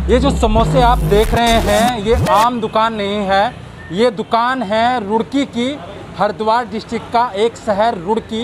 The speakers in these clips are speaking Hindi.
ये जो समोसे आप देख रहे हैं ये आम दुकान नहीं है, ये दुकान है रुड़की की। हरिद्वार डिस्ट्रिक्ट का एक शहर रुड़की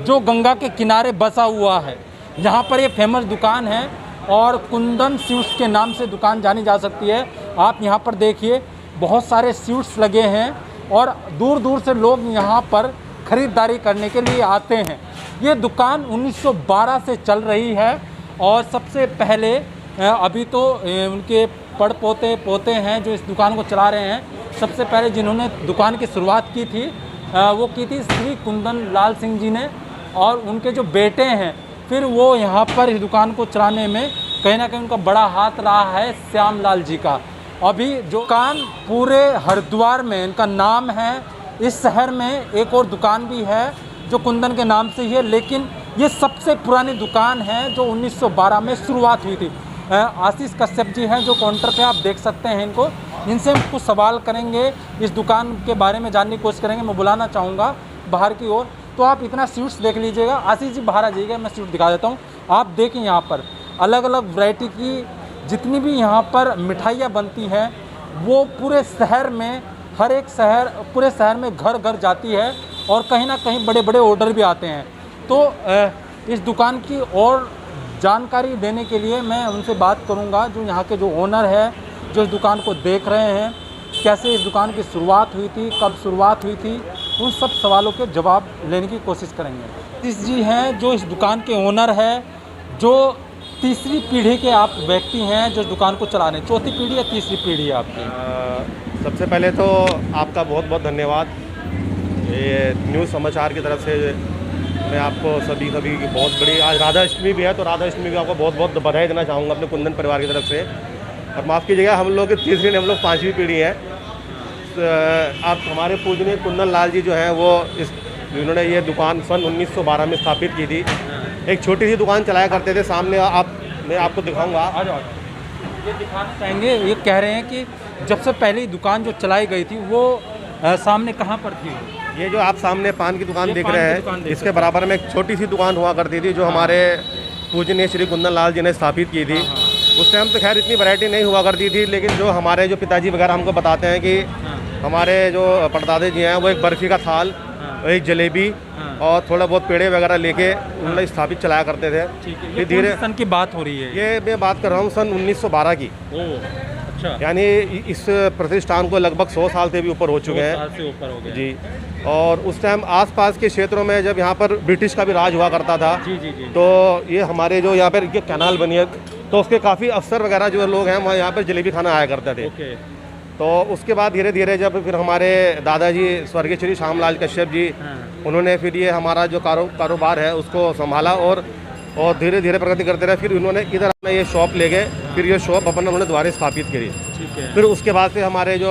जो गंगा के किनारे बसा हुआ है। यहाँ पर ये फेमस दुकान है और कुंदन स्वीट्स के नाम से दुकान जानी जा सकती है। आप यहाँ पर देखिए बहुत सारे स्वीट्स लगे हैं और दूर दूर से लोग यहाँ पर ख़रीदारी करने के लिए आते हैं। ये दुकान 1912 से चल रही है और सबसे पहले अभी तो उनके पोते हैं जो इस दुकान को चला रहे हैं। सबसे पहले जिन्होंने दुकान की शुरुआत की थी वो की थी श्री कुंदन लाल सिंह जी ने, और उनके जो बेटे हैं फिर वो यहाँ पर इस दुकान को चलाने में कहीं ना कहीं उनका बड़ा हाथ रहा है श्याम लाल जी का। अभी जो दुकान पूरे हरिद्वार में इनका नाम है। इस शहर में एक और दुकान भी है जो कुंदन के नाम से ही है, लेकिन ये सबसे पुरानी दुकान है जो 1912 में शुरुआत हुई थी। आशीष कश्यप जी हैं जो काउंटर पे आप देख सकते हैं इनको, इनसे हम कुछ सवाल करेंगे, इस दुकान के बारे में जानने की कोशिश करेंगे। मैं बुलाना चाहूँगा बाहर की ओर। तो आप इतना स्वीट्स देख लीजिएगा। आशीष जी बाहर आ जाइएगा, मैं स्वीट दिखा देता हूँ। आप देखें यहाँ पर अलग अलग वैरायटी की जितनी भी यहाँ पर मिठाइयाँ बनती हैं वो पूरे शहर में, हर एक शहर, पूरे शहर में घर घर जाती है और कहीं ना कहीं बड़े बड़े ऑर्डर भी आते हैं। तो इस दुकान की और जानकारी देने के लिए मैं उनसे बात करूंगा जो यहाँ के जो ओनर है, जो इस दुकान को देख रहे हैं, कैसे इस दुकान की शुरुआत हुई थी, कब शुरुआत हुई थी, उन सब सवालों के जवाब लेने की कोशिश करेंगे। आशीष जी हैं जो इस दुकान के ओनर है, जो तीसरी पीढ़ी के आप व्यक्ति हैं जो इस दुकान को चला रहे हैं। चौथी पीढ़ी या तीसरी पीढ़ी है आपकी? सबसे पहले तो आपका बहुत बहुत धन्यवाद। ये न्यूज़ समाचार की तरफ से मैं आपको सभी की बहुत बड़ी, आज राधा अष्टमी भी है तो राधा अष्टमी भी आपको बहुत बहुत बधाई देना चाहूँगा अपने कुंदन परिवार की तरफ से। और माफ़ कीजिएगा, हम लोग की तीसरी नहीं, हम लोग पाँचवीं पीढ़ी है। आप हमारे पूजनीय कुंदन लाल जी जो हैं वो इन्होंने ये दुकान सन 1912 में स्थापित की थी। एक छोटी सी दुकान चलाया करते थे। सामने मैं आपको दिखाऊँगा। आ जाओ। ये दिखाना चाहेंगे, ये कह रहे हैं कि जब से पहली दुकान जो चलाई गई थी वो सामने कहाँ पर थी? ये जो आप सामने पान की दुकान देख रहे हैं, इसके बराबर में एक छोटी सी दुकान हुआ करती थी जो हमारे पूजनीय श्री कुंदन लाल जी ने स्थापित की थी। उस टाइम तो खैर इतनी वैरायटी नहीं हुआ करती थी, लेकिन जो हमारे जो पिताजी वगैरह हमको बताते हैं कि हमारे जो परदादा जी हैं वो एक बर्फ़ी का थाल, एक जलेबी और थोड़ा बहुत पेड़े वगैरह लेके उन्होंने स्थापित चलाया करते थे। ये धीरे सन की बात हो रही है? ये मैं बात कर रहा हूँ सन 1912 की। यानी इस प्रतिष्ठान को लगभग 100 साल से भी ऊपर हो चुके हैं। 100 साल से ऊपर हो गए जी। और उस टाइम आसपास के क्षेत्रों में जब यहाँ पर ब्रिटिश का भी राज हुआ करता था, जी। तो ये हमारे जो यहाँ पर कैनाल बनी है तो उसके काफ़ी अफसर वगैरह जो लोग हैं वहाँ यहाँ पर जलेबी खाना आया करते थे। तो उसके बाद धीरे धीरे जब फिर हमारे दादाजी स्वर्गीय श्री श्यामलाल कश्यप जी, उन्होंने फिर ये हमारा जो कारोबार है उसको संभाला और धीरे धीरे प्रगति करते रहे। फिर उन्होंने इधर अपना ये शॉप ले गए, फिर ये शॉप अपना उन्होंने द्वारे स्थापित करी। ठीक है। फिर उसके बाद से हमारे जो